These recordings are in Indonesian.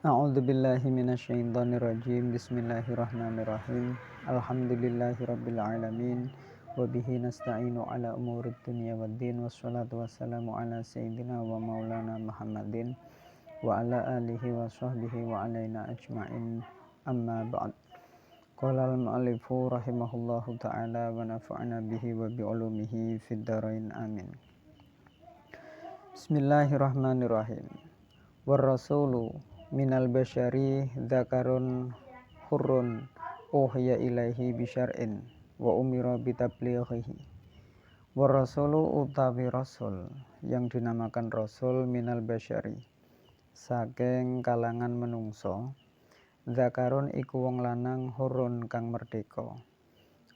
A'udzu billahi minasyaitonir rajim. Bismillahirrahmanirrahim. Alhamdulillahirabbil alamin. Wa bihi nasta'inu ala umurid dunya waddin. Wassalatu wassalamu ala sayyidina wa maulana Muhammadin wa ala alihi wa sahbihi wa alaina ajma'in. Amma ba'd. Qala al-mu'allifu rahimahullahu ta'ala wa nafa'ana bihi wa bi ulumihi fid dharain amin. Bismillahirrahmanirrahim. War rasulu minal basyari dzakarun hurrun uhiya ilaihi bisyar'in wa umira bitablighihi. War rasulu utawi rasul yang dinamakan rasul minal basyari saking kalangan menungso, dzakarun iku wong lanang hurrun kang merdeka,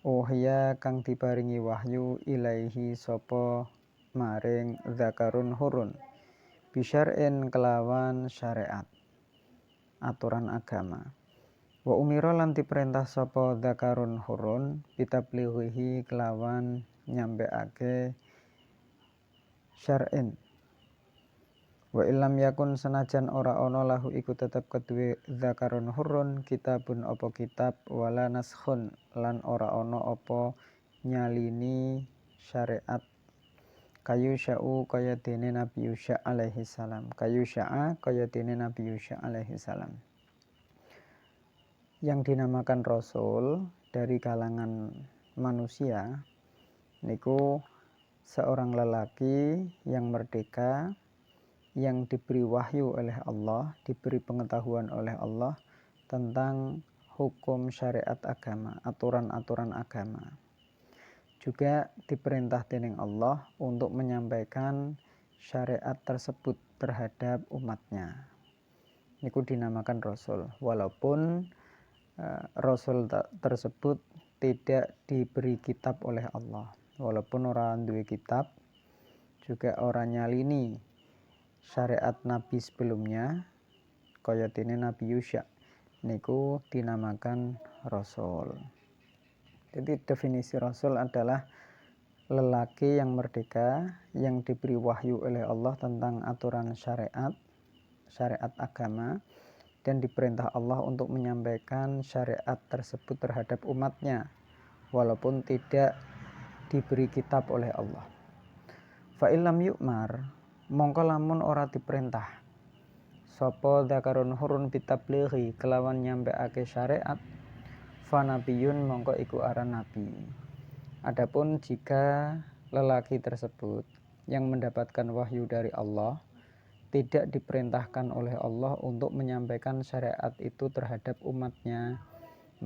uhiya kang diparingi wahyu ilaihi sapa maring dzakarun hurrun bisyar'in kelawan syariat aturan agama. Wa umira lan diperintah sapa dzakarun hurun bitablighihi kelawan nyampeake syar'in. Wa illam yakun senajan ora ana lahu iku tetep kedue dzakarun hurun kitabun apa kitab wala naskhun lan ora ana apa nyalini syariat kayu sya'u kaya dene Nabi Yusya alaihi salam. Kayu sya'a kaya dene Nabi Yusya alaihi salam. Yang dinamakan rasul dari kalangan manusia niku seorang lelaki yang merdeka, yang diberi wahyu oleh Allah, diberi pengetahuan oleh Allah tentang hukum syariat agama, aturan-aturan agama. Juga diperintah dening Allah untuk menyampaikan syariat tersebut terhadap umatnya. Niku dinamakan rasul. Walaupun rasul tersebut tidak diberi kitab oleh Allah. Walaupun orang duwe kitab, juga orang nyalini syariat nabi sebelumnya, kaya dene Nabi Yusya. Niku dinamakan rasul. Jadi definisi rasul adalah lelaki yang merdeka, yang diberi wahyu oleh Allah tentang aturan syariat agama, dan diperintah Allah untuk menyampaikan syariat tersebut terhadap umatnya, walaupun tidak diberi kitab oleh Allah. Fa illam yu'mar, mongko lamun ora diperintah sapa dzakarun hurun bitablighi kelawan nyampeake syariat, fa nabiyun mongko iku aran nabi. Adapun jika lelaki tersebut yang mendapatkan wahyu dari Allah tidak diperintahkan oleh Allah untuk menyampaikan syariat itu terhadap umatnya,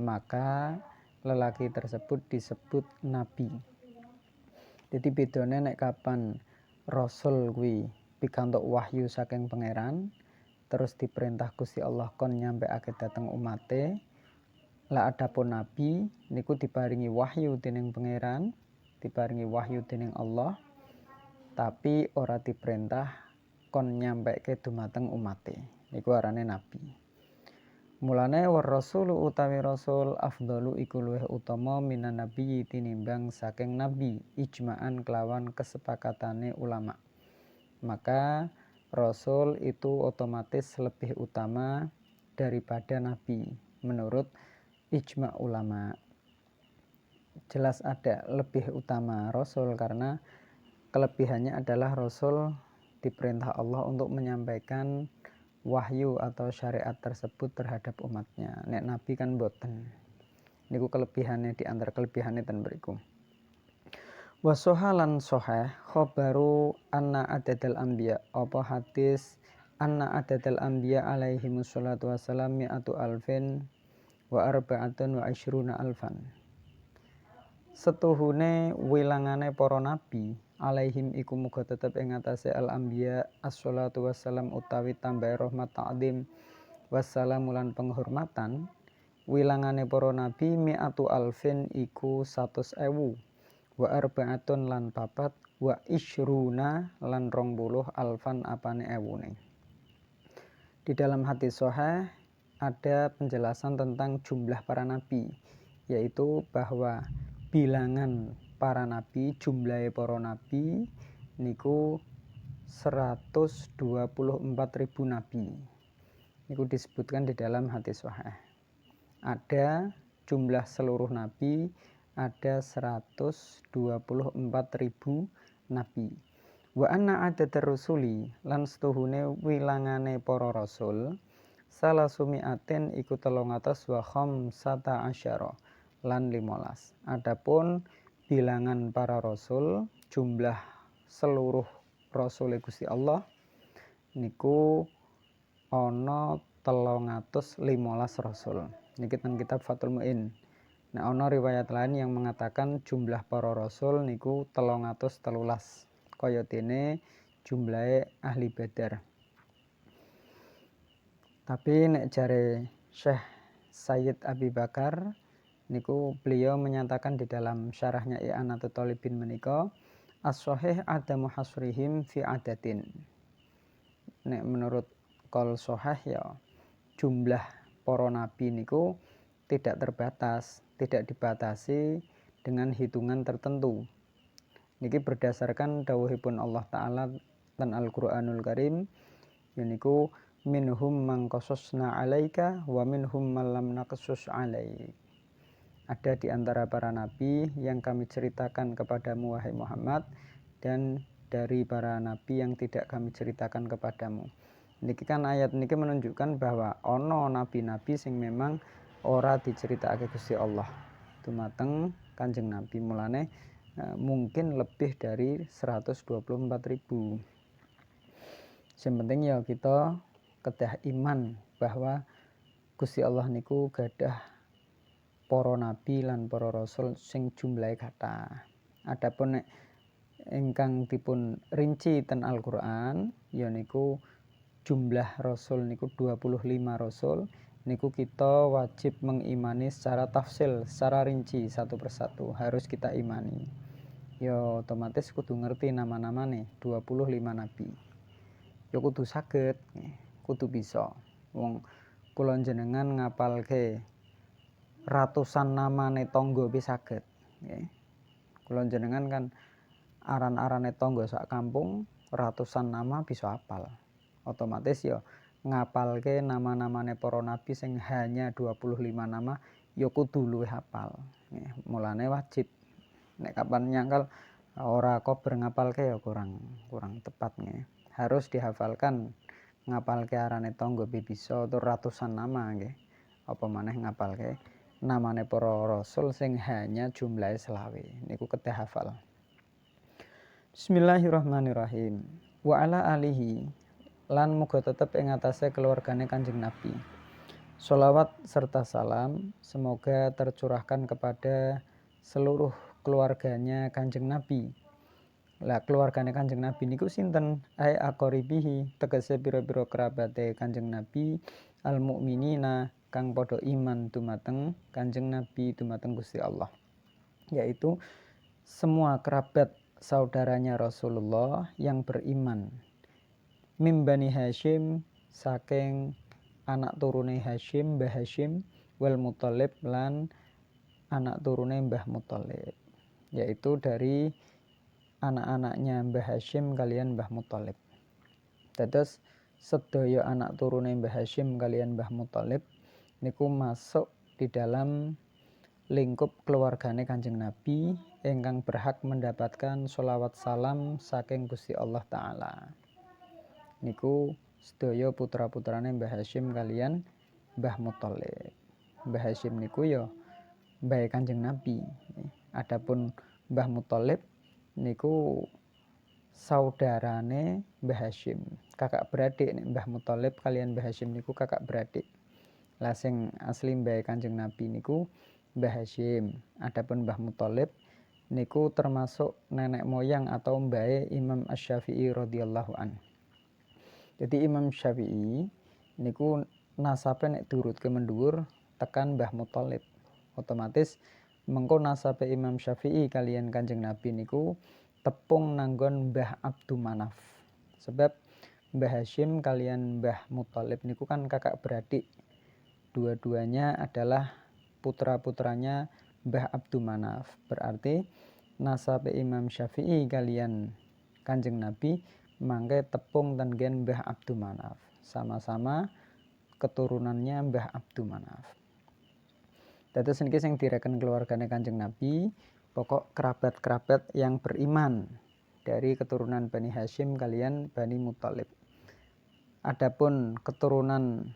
maka lelaki tersebut disebut nabi. Jadi bedone nek kapan rasul kuwi pikantuk wahyu saking pangeran terus diperintah Gusti Allah kon nyampeake dhateng umate. Lah adapun nabi niku diparingi wahyu dening pangeran, diparingi wahyu dening Allah, tapi ora diperintah kon nyampeke dumateng umate. Niku arane nabi. Mulane war rasulu utawi rasul afdalu iku luwih utama minan nabi tinimbang saking nabi, ijma'an kelawan kesepakatane ulama. Maka rasul itu otomatis lebih utama daripada nabi menurut ijma' ulama. Jelas ada lebih utama rasul karena kelebihannya adalah rasul diperintah Allah untuk menyampaikan wahyu atau syariat tersebut terhadap umatnya. Nek nabi kan boten. Niku kelebihannya, di antara kelebihannya ten beriku. Wa sohalan soheh khobaru anna adadal anbiya, apa hadis anna adadal anbiya alaihi wassalatu wassalam mi'atu alfin wa arba'atun wa ishruna alfan. Setuhune wilangane para nabi alaihim iku muga tetep ing atase al anbiya assalatu wassalam utawi tambah rahmat ta'zim wassalamu lan penghormatan, wilangane para nabi mi'atu alfin iku 100.000 wa arba'atun lan papat wa ishruna lan 20 alfan apane ewune. Di dalam hadis sahih ada penjelasan tentang jumlah para nabi, yaitu bahwa bilangan para nabi, jumlah para nabi niku 124.000 nabi. niku disebutkan di dalam hadis sahih. Ada jumlah seluruh nabi ada 124.000 nabi. Wa anna adadar rusuli lan setuhune wilangane para rasul salah sumiatin iku 300 wa khamsata asyara lan 15. Adapun bilangan para rasul, jumlah seluruh rasul Gusti Allah niku ana 315 rasul. Niki teng kitab Fathul Muin. Nah, ana riwayat lain yang mengatakan jumlah para rasul niku 313. Kaya dene jumlahe ahli Badar. Tapi nek jare Syekh Sayyid Abi Bakar niku beliau menyatakan di dalam syarahnya I'anatul Thalibin menika as-shahih adamu hasrihim fi adatin. Nek menurut qaul sahih ya jumlah para nabi niku tidak terbatas, tidak dibatasi dengan hitungan tertentu. Niki berdasarkan dawuhipun Allah Ta'ala dan Al-Qur'anul Karim yaiku minhum man qasasna 'alaika wa minhum man lam naqsus 'alaik. Ada di antara para nabi yang kami ceritakan kepadamu wahai Muhammad dan dari para nabi yang tidak kami ceritakan kepadamu. Niki kan ayat niki menunjukkan bahwa ono nabi-nabi sing memang ora diceritakake Gusti Allah dumateng Kanjeng Nabi, mulane mungkin lebih dari 124.000. Yang penting ya kita kedah iman bahwa Gusti Allah niku gadah para nabi lan para rasul sing jumlahe kathah. Adapun nek ingkang dipun rinci ten Al-Qur'an ya niku jumlah rasul niku 25 rasul niku kita wajib mengimani secara tafsil, secara rinci satu persatu harus kita imani. Ya otomatis kudu ngerti nama-namane 25 nabi. Ya kudu saged, kudu bisa. Wong kula jenengan ngapalke ratusan namane tangga wis saged, nggih. Kula jenengan kan aran-arane tangga sak kampung ratusan nama bisa hafal. Otomatis ya ngapalke nama-namane para nabi sing hanya 25 nama ya kudu luwih hafal. Mulane wajib. Nek kapan nyangkal ora kober ngapalke ya kurang tepat nggih. Harus dihafalkan. Ngapalke arane tangga bisa tur ratusan nama nggih. Apa maneh ngapalke namane para rasul sing hanya jumlahe 20. Niku kedah hafal. Bismillahirrahmanirrahim. Wa ala alihi lan muga tetep ing atase keluargane Kanjeng Nabi. Sholawat serta salam semoga tercurahkan kepada seluruh keluarganya Kanjeng Nabi. Lah keluargane Kanjeng Nabi niku sinten? Ai aqoribihi, tegese pira-pira kerabate Kanjeng Nabi, al mukminina kang padha iman dumateng Kanjeng Nabi dumateng Gusti Allah. Yaitu semua kerabat saudaranya Rasulullah yang beriman. Mim Bani Hashim saking anak turune Hashim, Mbah Hashim, wal Muthalib lan anak turune Mbah Muthalib, yaitu dari anak-anaknya Mbah Hashim kalian Mbah Muthalib. Dados sedaya anak turune Mbah Hashim kalian Mbah Muthalib niku masuk di dalam lingkup keluargane Kanjeng Nabi ingkang berhak mendapatkan sholawat salam saking Gusti Allah Ta'ala. Niku sedaya putra-putrane Mbah Hashim kalian Mbah Muthalib. Mbah Hashim niku ya mbahe Kanjeng Nabi. Adapun Mbah Muthalib niku saudarane Mbah Hashim, kakak beradik. Mbah Muthalib kalian Mbah Hashim niku kakak beradik. Lah sing asli mbahe Kanjeng Nabi niku Mbah Hashim. Adapun Mbah Muthalib niku termasuk nenek moyang atau mbahe Imam Asy-Syafi'i radhiyallahu an. Jadi Imam Syafi'i niku nasabe nek diurutke mendhuwur tekan Mbah Muthalib. Otomatis mengko nasabe Imam Syafi'i kalian Kanjeng Nabi niku tepung nanggon Mbah Abdul Manaf. Sebab Mbah Hashim kalian Mbah Muthalib niku kan kakak beradik. Dua-duanya adalah putra-putranya Mbah Abdul Manaf. Berarti nasabe Imam Syafi'i kalian Kanjeng Nabi mangke tepung ten gen Mbah Abdul Manaf. Sama-sama keturunannya Mbah Abdul Manaf. Dados niki sing direken keluargane Kanjeng Nabi, pokok kerabat-kerabat yang beriman dari keturunan Bani Hashim kalian Bani Muthalib. Adapun keturunan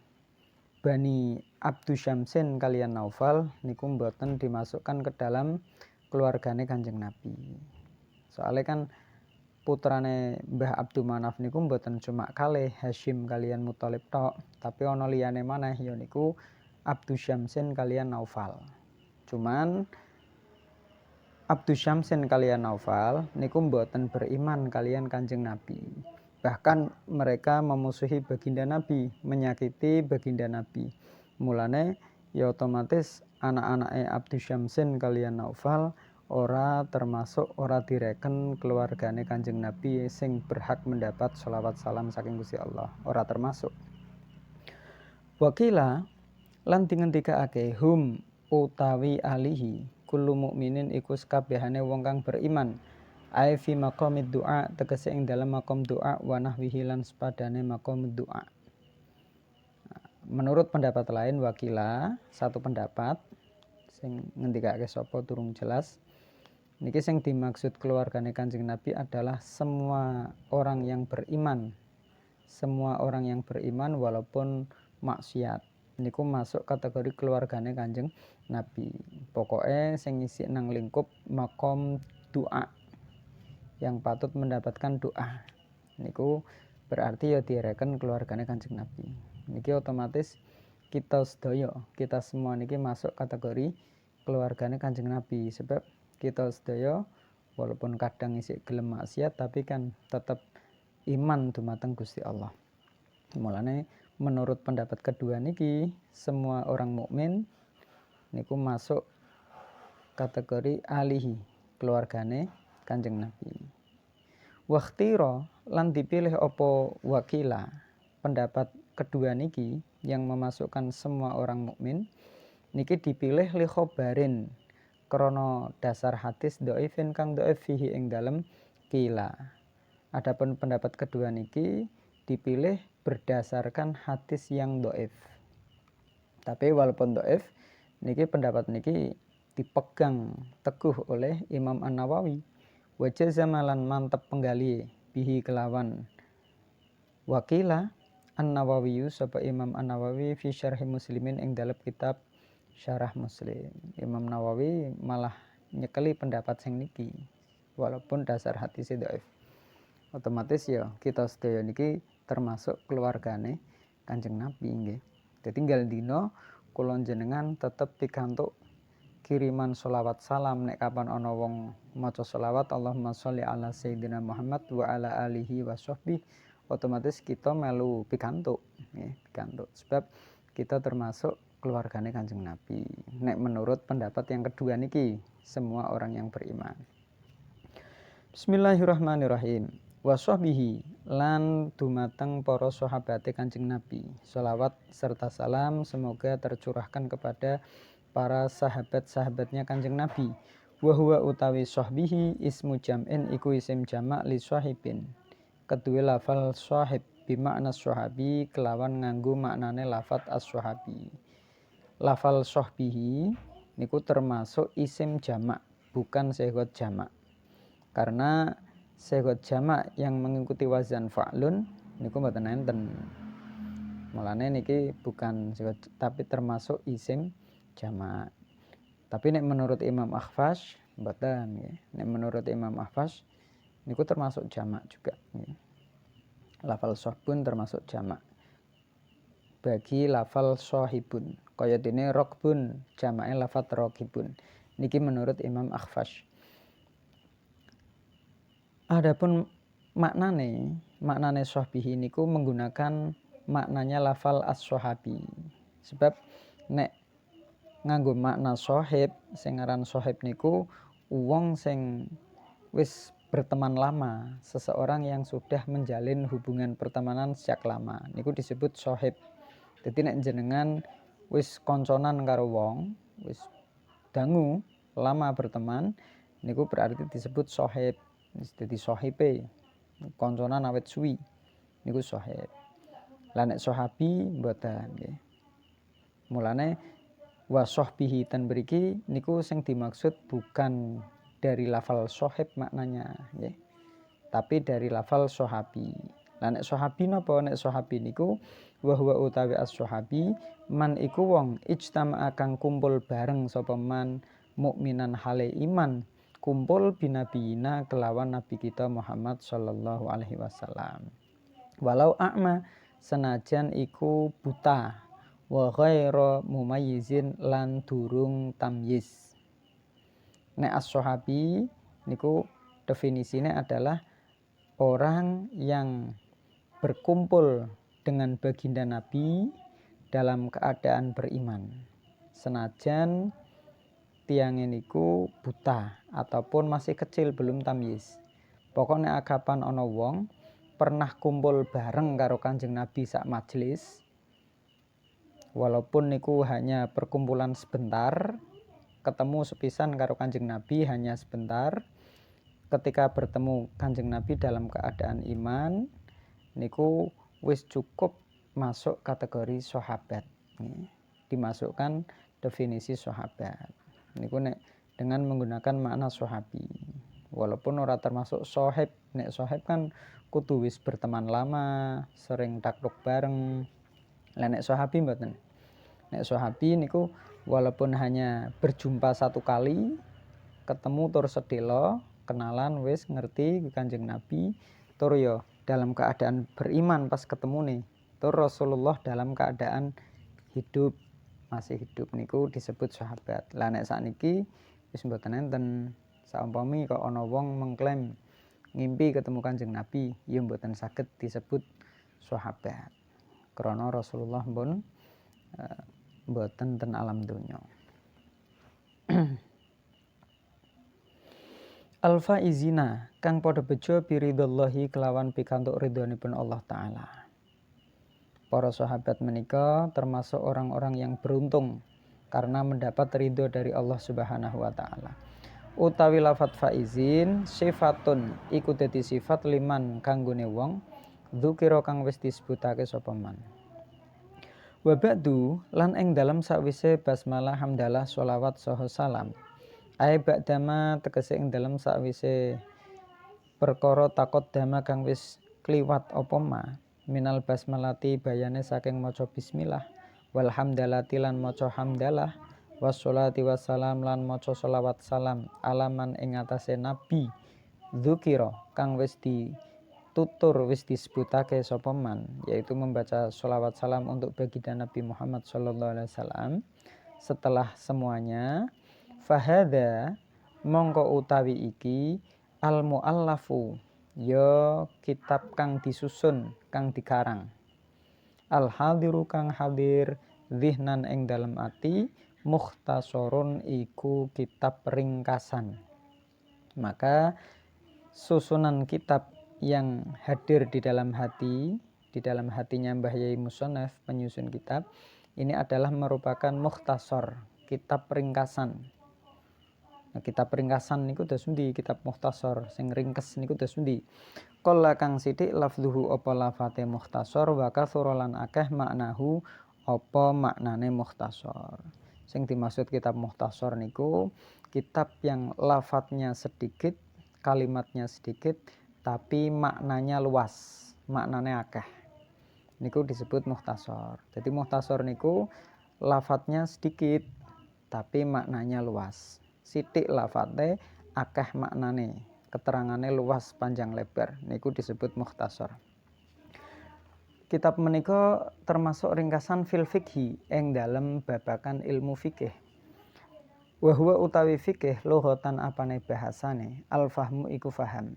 Bani Abdu Syamsin kalian Naufal niku mboten dimasukkan ke dalam keluargane Kanjeng Nabi. Soalnya kan putrane Mbah Abdul Manaf niku mboten cuma kalih Hashim kalian Muthalib tok, tapi ana liyane maneh ya niku Abdu Syamsin kalian Naufal. Cuman Abdu Syamsin kalian Naufal niku mboten beriman kalian Kanjeng Nabi. Bahkan mereka memusuhi baginda Nabi, menyakiti baginda Nabi. Mulane ya otomatis anak-anake Abdu Syamsin kalian Naufal ora termasuk, ora direken keluargane Kanjeng Nabi sing berhak mendapat sholawat salam saking Gusti Allah, ora termasuk. Wakila lan dingendikake hum utawi alihi kullu mukminin iku sakabehane wong kang beriman. Ai fi maqamid du'a tegese ing dalam maqam doa wa nahwihi lan sepadane maqamid doa. Menurut pendapat lain wakila, satu pendapat sing ngendikake sapa durung jelas. Niki sing dimaksud keluargane Kanjeng Nabi adalah semua orang yang beriman. Semua orang yang beriman walaupun maksiat. Niku masuk kategori keluargane Kanjeng Nabi. Pokoknya sing isi nang lingkup maqam doa, yang patut mendapatkan doa. Niku berarti ya direken keluargane Kanjeng Nabi. Niki otomatis kita sedaya, kita semua niki masuk kategori keluargane Kanjeng Nabi, sebab kita sedaya walaupun kadang isih gelem maksiat tapi kan tetap iman dumateng Gusti Allah. Mulane menurut pendapat kedua niki semua orang mukmin niku masuk kategori alihi, keluargane Kanjeng Nabi. Wakhtira lan dipilih opo wakila, pendapat kedua niki yang memasukkan semua orang mukmin niki dipilih li khobarin krana dasar hadis dhaifin kang dhaif fihi ing dalem kila. Adapun pendapat kedua niki dipilih berdasarkan hadis yang dhaif. Tapi walaupun dhaif niki pendapat niki dipegang teguh oleh Imam An-Nawawi. Wajah zamalan mantep penggali bihi kelawan wakila An-Nawawi sapa Imam An-Nawawi fi syarhi muslimin ing dalam kitab Syarah Muslim. Imam Nawawi malah nyekeli pendapat sing niki walaupun dasar hadis dhaif. Otomatis ya kita sedaya niki termasuk keluargane Kanjeng Nabi nggih. Dadi tinggal dina kula jenengan tetep pikantuk kiriman sholawat salam nek kapan ana wong maca sholawat Allahumma sholli ala sayyidina Muhammad wa ala alihi wa sahbihi, otomatis kita melu pikantuk nggih, pikantuk sebab kita termasuk keluargane Kanjeng Nabi. Nek menurut pendapat yang kedua niki semua orang yang beriman. Bismillahirrahmanirrahim. Wa sahbihi lan dumateng para sahabate Kanjeng Nabi. Sholawat serta salam semoga tercurahkan kepada para sahabat-sahabatnya Kanjeng Nabi. Wa huwa utawi sahbihi ismu jam'in iku isim jamak li sahibin. Kedua lafal sahib bimakna sahabi kelawan nganggo maknane lafat as-sahabi. Lafal sahbihi niku termasuk isim jamak, bukan segot jamak. Karena segot jamak yang mengikuti wazan fa'lun niku mboten enten. Mulane niki bukan segot tapi termasuk isim jamak. Tapi nek menurut Imam Akhfash mboten nggih. Nek menurut Imam Akhfash niku termasuk jamak juga nggih. Lafal sahbun termasuk jamak. Bagi lafal sahibun kaya dene rokbun jamake lafat rokibun. Niki menurut Imam Akhfash. Adapun maknane sahbihi niku menggunakan maknanya lafal as-sahabi. Sebab nek nganggo makna sahib, sing aran sahib niku wong sing wis berteman lama, seseorang yang sudah menjalin hubungan pertemanan sejak lama. Niku disebut sahib. Dadi nek jenengan wis konconan karo wong, wis dangu lama berteman, niku berarti disebut sahib. Wis dadi sahibe. Konconan awet suwi. Niku sahib. Lah nek sahabi mboten nggih. Mulane wa sahbihi tan mriki niku sing dimaksud bukan dari lafal sohib maknanya nggih. Tapi dari lafal sahabi. Lah nek sahabi napa? Nek sahabi niku wa huwa utawi as-sahabi man iku wong ijtama'a kang kumpul bareng sapa man mukminan hale iman kumpul binabiyina kelawan nabi kita Muhammad sallallahu alaihi wasallam. Walau a'ma senajan iku buta wa ghairu mumayyizin lan durung tamyiz. Nek as-sahabi niku definisinya adalah orang yang berkumpul dengan baginda Nabi dalam keadaan beriman. Senajan tiang niku buta ataupun masih kecil belum tamyiz. Pokoknya agapan ana wong pernah kumpul bareng karo Kanjeng Nabi sak majelis. Walaupun niku hanya perkumpulan sebentar, ketemu sepisan karo Kanjeng Nabi hanya sebentar. Ketika bertemu Kanjeng Nabi dalam keadaan iman, niku wis cukup masuk kategori sahabat. Dimasukkan definisi sahabat. Niku nek dengan menggunakan makna sahabi. Walaupun ora termasuk sohib. Nek sohib kan kudu wis berteman lama, sering takluk bareng. Lah nek sahabi mboten. Nek sahabi niku walaupun hanya berjumpa satu kali, ketemu tur sedelo, kenalan wis ngerti Kanjeng Nabi, tur yo dalam keadaan beriman pas ketemu nih. Tur Rasulullah dalam keadaan hidup, masih hidup niku disebut sahabat. Lah nek sakniki wis mboten enten. Saumpami kok ana wong mengklaim ngimpi ketemu Kanjeng Nabi, ya mboten saged disebut sahabat. Krana Rasulullah pun mboten ten alam donya. Al-faizina kang padha bejo biridallahi kelawan pikantuk ridhonipun Allah taala. Para sahabat menika termasuk orang-orang yang beruntung karena mendapat ridho dari Allah Subhanahu wa taala. Utawi lafat faizin sifatun iku dadi sifat liman kanggone wong dzukira kang wis disebutake sapa man. Wa ba'du lan ing dalem sakwise basmalah hamdalah sholawat saha salam. Ae ba'dama tegese ing dalem sakwise perkara takot dama kang wis kliwat apa ma minal basmalati bayane saking maca bismillah wal hamdalati lan maca hamdalah wassolati wassalam lan maca sholawat salam alaman ing atase nabi dzukira kang wis tutur wis disebutake sapa man, yaitu membaca sholawat salam untuk baginda Nabi Muhammad sallallahu alaihi wasallam setelah semuanya. Fahada mongko utawi iki al muallafu ya kitab kang disusun kang dikarang, al hadiru kang hadir zihnan ing dalem ati mukhtasarun iku kitab ringkasan. Maka susunan kitab yang hadir di dalam hatinya Mbah Yai Musonef penyusun kitab ini adalah merupakan mukhtasar, kitab ringkasan. Nah, kitab ringkasan niku dos pundi? Kitab mukhtasar sing ringkes niku dos pundi? Qala kang sithik lafdhuhu apa lafate mukhtasar wa katsura lan akeh maknahu apa maknane mukhtasar. Sing dimaksud kitab mukhtasar niku kitab yang lafadznya sedikit, kalimatnya sedikit tapi maknanya luas, maknanya akeh. Niku disebut mukhtasar. Jadi mukhtasar niku lafadznya sedikit tapi maknanya luas. Sithik lafadze akeh maknane, keterangane luas panjang lebar. Niku disebut mukhtasar. Kitab menika termasuk ringkasan fil fikhi ing dalem babakan ilmu fikih. Wa huwa utawi fikih lughatan apane bahasane al fahmu iku faham.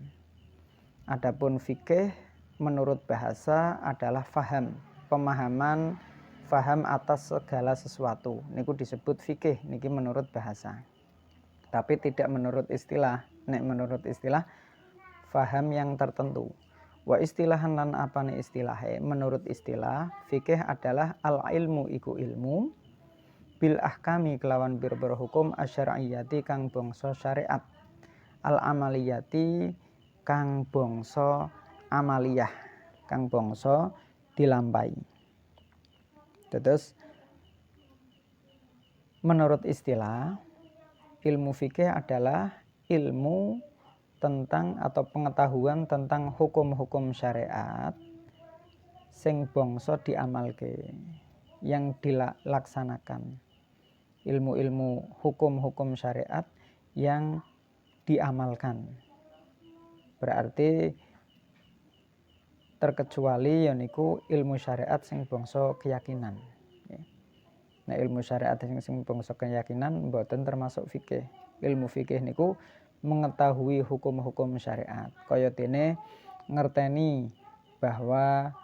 Adapun fikih menurut bahasa adalah faham, pemahaman, faham atas segala sesuatu. Niku disebut fikih niki menurut bahasa. Tapi tidak menurut istilah. Nek menurut istilah faham yang tertentu. Wa istilahan lan apane istilahe? Menurut istilah fikih adalah al ilmu iku ilmu bil ahkami kelawan bir-bir hukum asyariyati kang bangsa syariat, al amaliyati kang bangsa amaliyah, kang bangsa dilampahi. Terus menurut istilah, ilmu fikih adalah ilmu tentang atau pengetahuan tentang hukum-hukum syariat sing bangsa diamalke, yang dilaksanakan. Ilmu-ilmu hukum-hukum syariat yang diamalkan. Berarti terkecuali yaiku ilmu syariat sing bangsa keyakinan. Nah, ilmu syariat sing bangsa keyakinan mboten termasuk fikih. Ilmu fikih niku mengetahui hukum-hukum syariat. Kaya dene ngerteni bahwa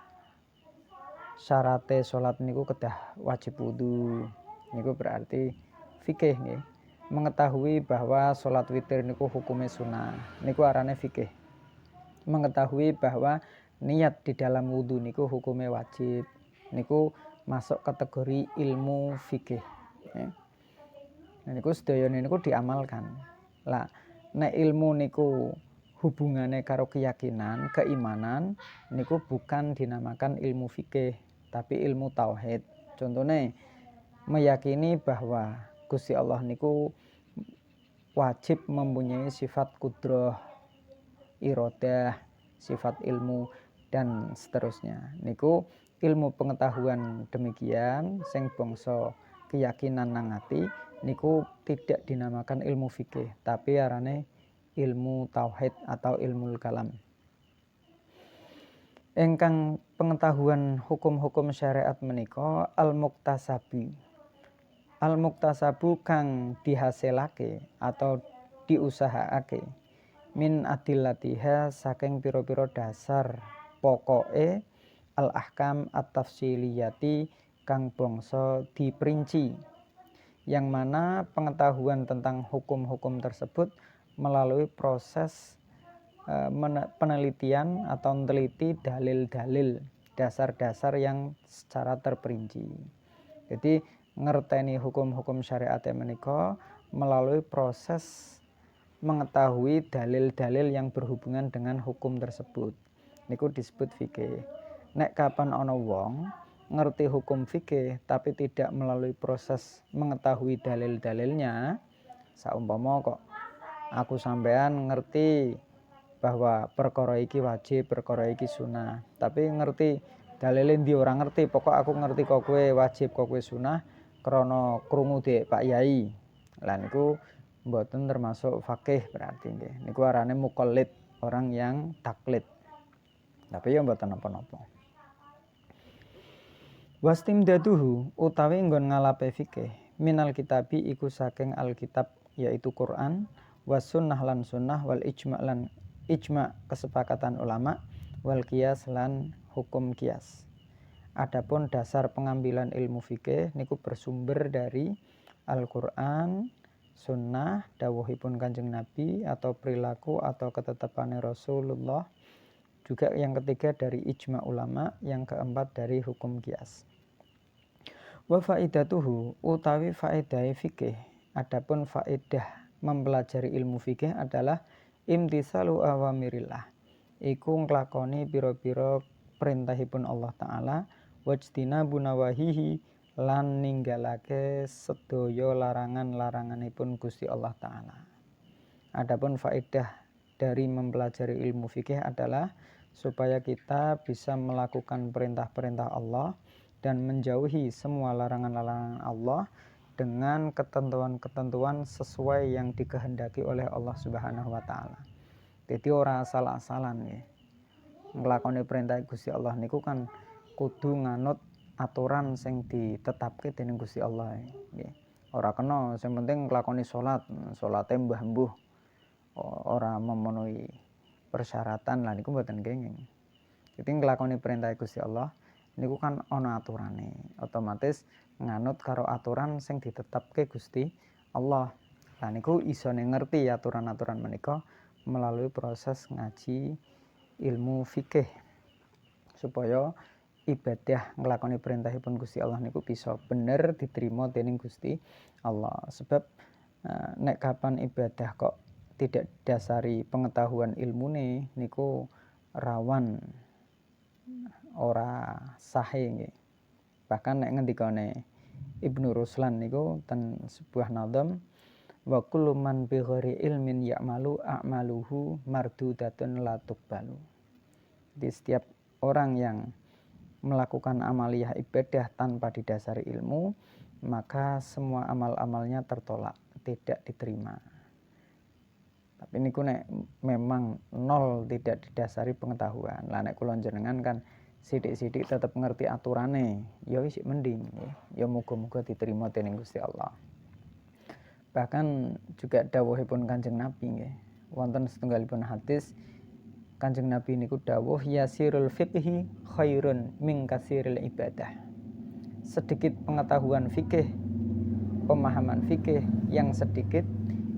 syaratnya salat niku kedah wajib wudu. Niku berarti fikih nggih. Mengetahui bahwa salat witir niku hukumnya sunnah. Niku arane fikih. Mengetahui bahwa niat di dalam wudu niku hukumnya wajib. Niku masuk kategori ilmu fikih. Nah, niku sedayane niku diamalkan. Lah, nek ilmu niku hubungannya karo keyakinan, keimanan, niku bukan dinamakan ilmu fikih, tapi ilmu tauhid. Contohnya meyakini bahwa Gusti Allah niku wajib mempunyai sifat kudrah, iradah, sifat ilmu dan seterusnya. Niku ilmu pengetahuan demikian sing bangsa keyakinan nang ati niku tidak dinamakan ilmu fikih, tapi arane ilmu tauhid atau ilmu kalam. Engkang pengetahuan hukum-hukum syariat menika al-muktasabi. Al-muktasabu kang dihasilake atau diusahakake min adillatiha saking pira-pira dasar pokoke al-ahkam at-tafsiliyati kang bangsa diperinci, yang mana pengetahuan tentang hukum-hukum tersebut melalui proses penelitian atau meneliti dalil-dalil dasar-dasar yang secara terperinci. Jadi ngerteni hukum-hukum syariat menika melalui proses mengetahui dalil-dalil yang berhubungan dengan hukum tersebut. Niku disebut fikih. Nek kapan ana wong ngerti hukum fikih tapi tidak melalui proses mengetahui dalil-dalilnya, saumpama kok aku sampean ngerti bahwa perkara iki wajib, perkara iki sunah, tapi ngerti dalile ndi ora ngerti, pokok aku ngerti kok kowe wajib, kok kowe sunah krana krungu dhek Pak Yai. Lah niku mboten termasuk fakih berarti nggih. Niku arane muqallid, orang yang taklid. Tapi ya mboten napa-napa. Wastimdaduhu utawi nggon ngalape fikih minal kitabi iku saking alkitab yaitu Quran, was sunnah lan sunnah, wal ijma' lan ijma' kesepakatan ulama, wal qiyas lan hukum qiyas. Adapun dasar pengambilan ilmu fikih niku bersumber dari Al-Qur'an, sunnah, dawuhipun Kanjeng Nabi atau perilaku atau ketetapane Rasulullah. Juga yang ketiga dari ijma' ulama, yang keempat dari hukum qiyas. Wa faidatuhu utawi faedah fikih. Adapun faedah mempelajari ilmu fikih adalah imtisalu awamirillah. Iku nglakoni pira-pira perintahipun Allah taala, wajtinabu nawahihi lan ninggalake sedaya larangan-laranganipun Gusti Allah taala. Adapun faedah dari mempelajari ilmu fikih adalah supaya kita bisa melakukan perintah-perintah Allah dan menjauhi semua larangan-larangan Allah dengan ketentuan-ketentuan sesuai yang dikehendaki oleh Allah Subhanahu wa taala. Jadi ora asal-asalan nggih. Nglakoni perintah Gusti Allah niku kan kudu nganut aturan sing ditetapke dening Gusti Allah nggih. Ora kena sing penting nglakoni salate mbah-mbuh ora memenuhi persyaratan lah niku mboten kenging. Jadi nglakoni perintah Gusti Allah niku kan ana aturane, otomatis nganut karo aturan sing ditetapke Gusti Allah. Lah niku isone ngerti aturan-aturan menika melalui proses ngaji ilmu fikih supaya ibadah nglakoni perintahipun Gusti Allah niku bisa bener diterima dening Gusti Allah. Sebab nek kapan ibadah kok tidak dasari pengetahuan ilmune niku rawan ora sahe nggih. Bahkan nek ngendikane Ibnu Ruslan niku ten sebuah nadam, wa kullu man bi ghairi ilmin ya'malu a'maluhu mardudatun la tuqbalu. Jadi setiap orang yang melakukan amaliyah ibadah tanpa didasari ilmu, maka semua amal-amalnya tertolak, tidak diterima. Tapi niku nek memang nol, tidak didasari pengetahuan. Lah nek kula jenengan kan sithik-sithik tetep ngerti aturane, ya wis mending ya muga-muga diterima dening Gusti Allah. Bahkan juga dawuhipun Kanjeng Nabi nggih. Wonten setunggalipun hadis Kanjeng Nabi niku dawuh yasirul fiqhi khairun min katsiril ibadah. Sedikit pengetahuan fikih, pemahaman fikih yang sedikit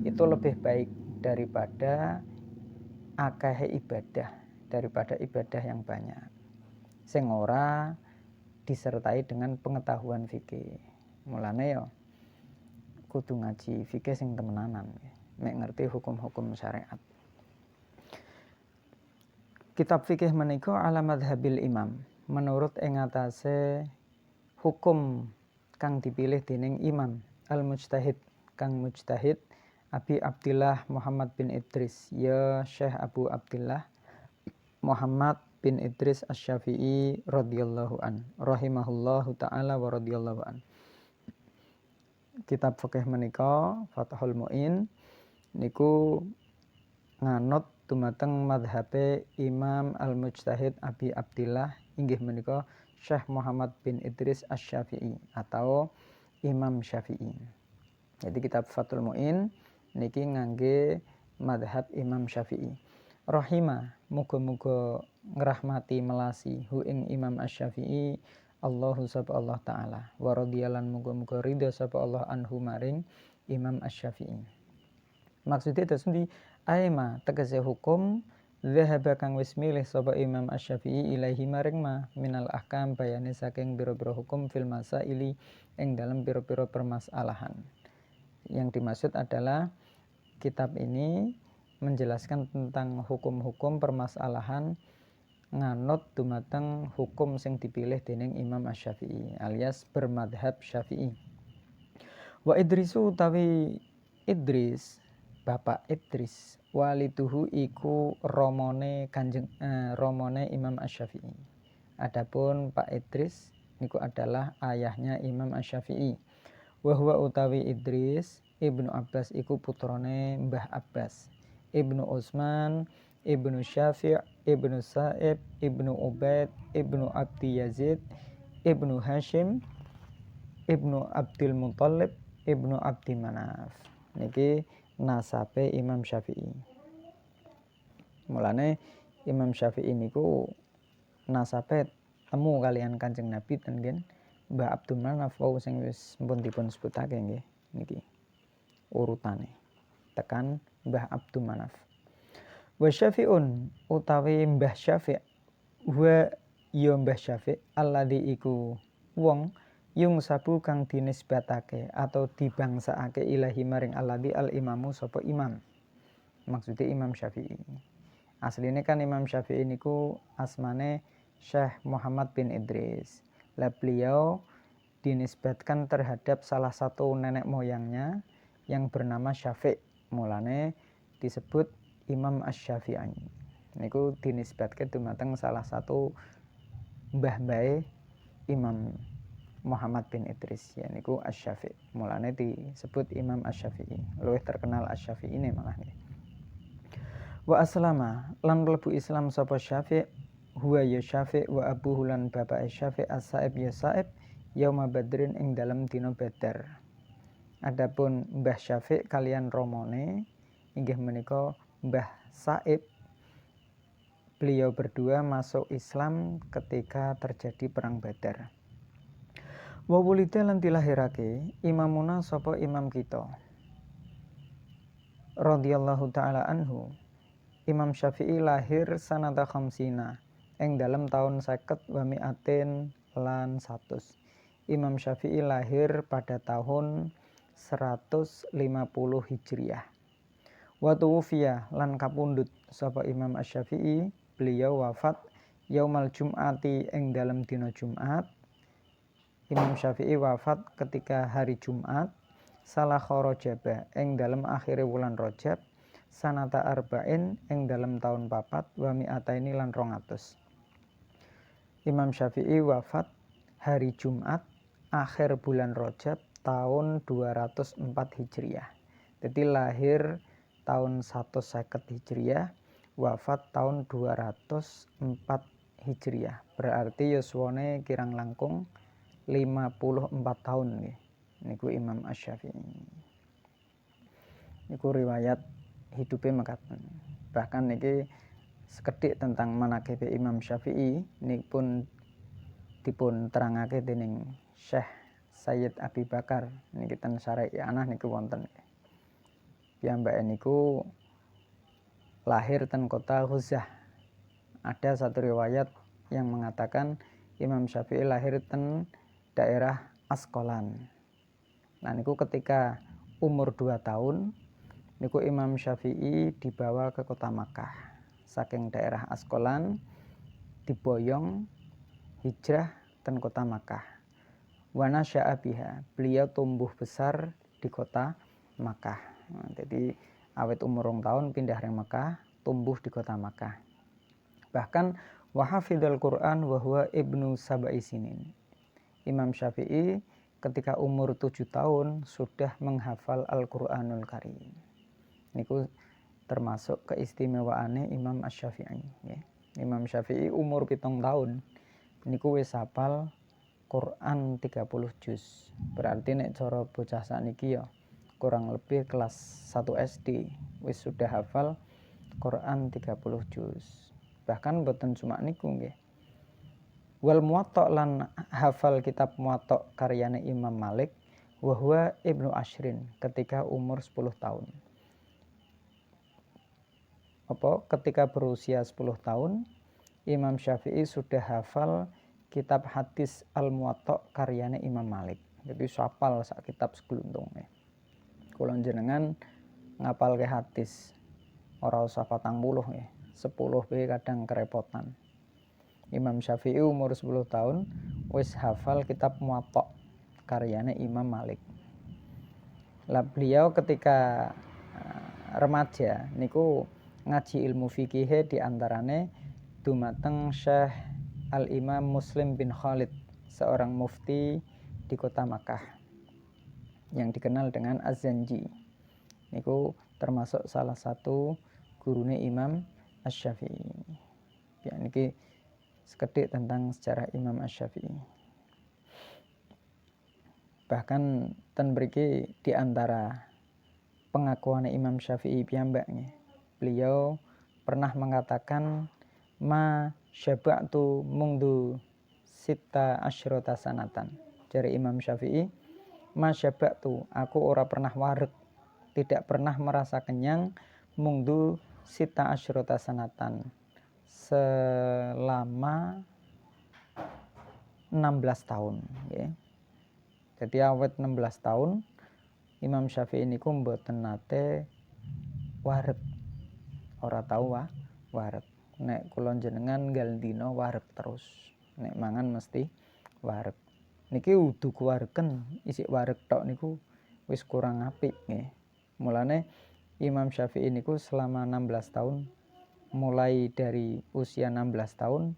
itu lebih baik daripada akeh ibadah, daripada ibadah yang banyak. Sing ora disertai dengan pengetahuan fikih. Mulane ya kudu ngaji fikih sing temenanan, mek ngerti hukum-hukum syariat. Kitab fikih menika ala madhabil imam, menurut ing atase hukum kang dipilih dening imam al-mujtahid, kang mujtahid Abi Abdillah Muhammad bin Idris, ya Syekh Abu Abdillah Muhammad bin Idris Asy-Syafi'i radhiyallahu an, rahimahullahu taala wa radhiyallahu an. Kitab fikih menika Fathul Muin niku nganut dumateng madhabe Imam Al-Mujtahid Abi Abdillah inggih menika Syekh Muhammad bin Idris Asy-Syafi'i atau Imam Syafi'i. Jadi kitab Fathul Muin niki ngangge madhab Imam Syafi'i. Rahimah, muga-muga ngrahmati melasi hu ing Imam Asy-Syafi'i Allahu sapa Allah taala wa radhiyallahu muga-muga ridha sapa Allah anhu maring Imam Asy-Syafi'i. Maksudnya terus ndi aima tegese hukum zahaba kang wis milih sapa Imam Asy-Syafi'i ilaihi maring ma minal ahkam bayane saking pira-pira hukum fil masaili ing dalam pira-pira permasalahan. Yang dimaksud adalah kitab ini menjelaskan tentang hukum-hukum permasalahan nganut dumateng hukum sing dipilih dening Imam Asy-Syafi'i alias bermadhab Syafi'i. Wa Idrisu utawi Idris, Bapak Idris waliduhu iku romone romone Imam Asy-Syafi'i. Adapun Pak Idris niku adalah ayahnya Imam Asy-Syafi'i. Wa huwa utawi Idris Ibnu Abbas iku putrane Mbah Abbas, Ibnu Utsman, Ibnu Syafi', Ibnu Sa'ib, Ibnu Ubaid, Ibnu Abdi Yazid, Ibnu Hashim, Ibnu Abdul Muthalib, Ibnu Abdi Manaf. Niki nasabe Imam Syafi'i. Mulane Imam Syafi'i niku nasabe temu kalian Kanjeng Nabi ten Mbah Abdul Manaf wau sing wis pun dipun sebutake nggih niki urutane tekan Mbah Abdul Manaf. Wa Syafi'un utawi Mbah Syafi' wa ya Mbah Syafi' alladzi iku wong yung sabu kang dinisbatake atau dibangsakake ilahi maring alladzi al imamu sapa imam. Maksudnya Imam Syafi'i. Asline kan Imam Syafi'i niku asmane Syekh Muhammad bin Idris. Lah beliau dinisbatkan terhadap salah satu nenek moyangnya yang bernama Syafi'. Mulane disebut Imam Asy-Syafi'i. Niku dinisbatke dumateng salah satu mbah-mbahe Imam Muhammad bin Idris ya niku Asy-Syafi'. Mulane disebut Imam Asy-Syafi'i. Luwih terkenal Asy-Syafi'i ne malah nggih. Wa aslama lan mlebu Islam sapa Syafi' huwa ya Syafi' wa abuhu lan bapake Syafi' as-Sa'ib ya Sa'ib yauma Badrin ing dalem dina Badar. Adapun Mbah Syafi' kalian romone inggih menika Mbah Sa'ib, beliau berdua masuk Islam ketika terjadi perang Badar. Wa wulida lan dilahirake imamuna sapa imam kita radhiyallahu taala anhu. Imam Syafi'i lahir sanata khamsina ing dalam tahun 50 wa mi'atin lan 100. Imam Syafi'i lahir pada tahun 150 Hijriah. Wa tuwfiya lan kapundhut sapa Imam Imam Syafi'i wafat ketika hari Jumat salah Rajab ing dalem akhire wulan Rajab sanata arba'in ing dalem taun 4 wa mi'ataini lan 200. Imam Syafi'i wafat hari Jumat akhir bulan Rajab tahun 204 Hijriah. Jadi lahir tahun 150 Hijriah, wafat tahun 204 Hijriah. Berarti yuswane kirang langkung 54 tahun nggih. Niku Imam Asy-Syafi'i. Niku riwayat hidupnya mekaten. Bahkan niki sekedhik tentang manaqib Imam Syafi'i nipun dipun terangake dening Syekh Sayyid Abi Bakar niki ten Syarah I'anah niku wonten. Piyambake niku lahir ten kota Ghuzah. Ada satu riwayat yang mengatakan Imam Syafi'i lahir ten daerah Asqalan. Nah niku ketika umur 2 tahun niku Imam Syafi'i dibawa ke kota Makkah. Saking daerah Asqalan diboyong hijrah ten kota Makkah. Wa nasya'a biha. Beliau tumbuh besar di kota Makkah. Nah, jadi awet umur 2 tahun pindah ring Makkah, tumbuh di kota Makkah. Bahkan wa hafidhal Qur'an wa huwa ibnu sab'i sinin. Imam Syafi'i ketika umur 7 tahun sudah menghafal Al-Qur'anul Karim. Niku termasuk keistimewaane Imam Asy-Syafi'i ya. Imam Syafi'i umur 7 tahun niku wis hafal Quran 30 juz. Berarti nek cara bocah sakniki ya kurang lebih kelas 1 SD wis sudah hafal Quran 30 juz. Bahkan boten cuma niku nggih. Wal Muwatta lan hafal kitab Muwatta karyane Imam Malik wa huwa ibnu Ashrin ketika umur 10 tahun. Ketika berusia 10 tahun Imam Syafi'i sudah hafal kitab hadis Al-Muwatta karyane Imam Malik. Jadi hafal sak kitab segluntung. Kula jenengan ngapalke hadis ora usah 40 nggih. 10 piye kadang kerepotan. Imam Syafi'i umur 10 tahun wis hafal kitab Muwatta karyane Imam Malik. Lah beliau ketika remaja niku ngaji ilmu fikih di antarane dumateng Syekh Al-Imam Muslim bin Khalid, seorang mufti di kota Makkah yang dikenal dengan Az-Zanji. Niku termasuk salah satu gurune Imam Asy-Syafi'i. Ya niki sekedhik tentang sejarah Imam Asy-Syafi'i. Bahkan ten mriki di antara pengakuan Imam Syafi'i piyambak nggih. Beliau pernah mengatakan ma syaba'tu mundu sita asyrota sanatan. Dari Imam Syafi'i, ma syaba'tu, aku ora pernah wareg, tidak pernah merasa kenyang mundu sita asyrota sanatan. Selama 16 tahun ya. Jadi awet 16 tahun Imam Syafi'i niku mboten nate wareg. Ora tau wareg. Nek kula jenengan nggal dina wareg terus. Nek mangan mesti wareg. Niki udu kuwaregen isik wareg tok niku wis kurang apik nggih. Mulane Imam Syafi'i niku selama 16 tahun mulai dari usia 16 tahun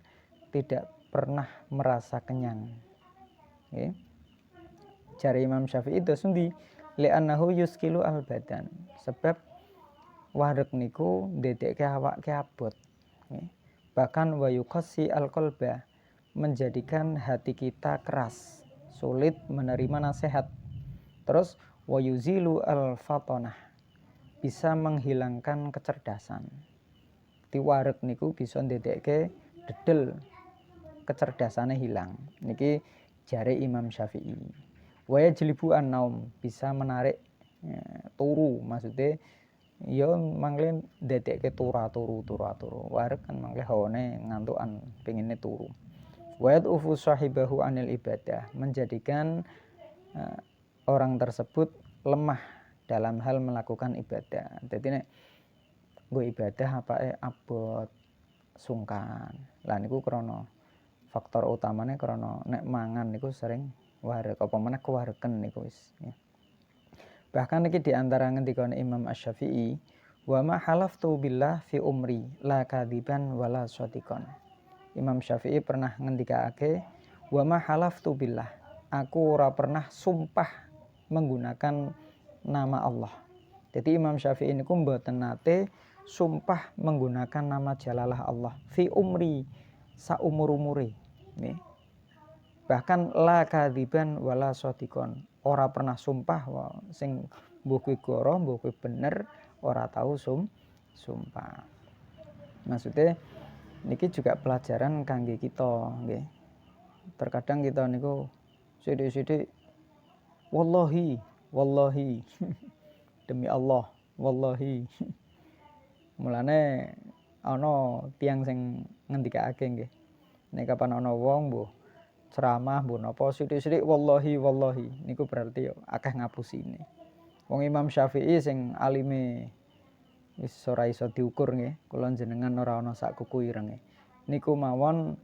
tidak pernah merasa kenyang. Okay. Jari Imam Syafi'i itu sundi li'annahu yuskilu al-badan. Sebab wareg niku ndedekke awak ke abot. Okay. Bahkan wa yuqassi al-qalba, menjadikan hati kita keras, sulit menerima nasihat. Terus wa yuzilu al-fatonah, bisa menghilangkan kecerdasan. Di wareg niku bisa ndedekke dedel, kecerdasane hilang. Niki jare Imam Syafi'i. Wa yajlibu an-naum, bisa menarik turu, maksudnya ya mangle ndedekke turu. Wareg kan mangle hawane ngantukan pengine turu. Wa yad'ufu sahibahu anil ibadah, menjadikan orang tersebut lemah dalam hal melakukan ibadah. Jadi nek nggo ibadah apake abot, sungkan. Lah niku krana faktor utamane krana nek mangan niku sering wareg apa meneh kewareken niku wis ya. Bahkan iki di antara ngendikane Imam Asy-Syafi'i, wa ma halaftu billah fi umri la kadziban wala shadiqan. Imam Syafi'i pernah ngendikake, wa ma halaftu billah, aku ora pernah sumpah menggunakan nama Allah. Jadi Imam Syafi'i niku mboten nate sumpah menggunakan nama jalalah Allah fi umri saumur-umure nggih. Bahkan la kadziban wala shadiqan, ora pernah sumpah sing mbuh kuwi goro mbuh kuwi bener, ora tahu sumpah. Maksudnya niki juga pelajaran kangge kita nggih. Terkadang kita niku sithik-sithik wallahi demi Allah wallahi. Mulane ana tiyang sing ngendikake nggih, nek kapan ana wong mbuh ceramah mbuh napa sithik-sithik wallahi niku berarti akeh ngapusine. Wong Imam Syafi'i sing alime wis ora iso diukur nggih, kula jenengan ora ana sak kuku irenge. Niku mawon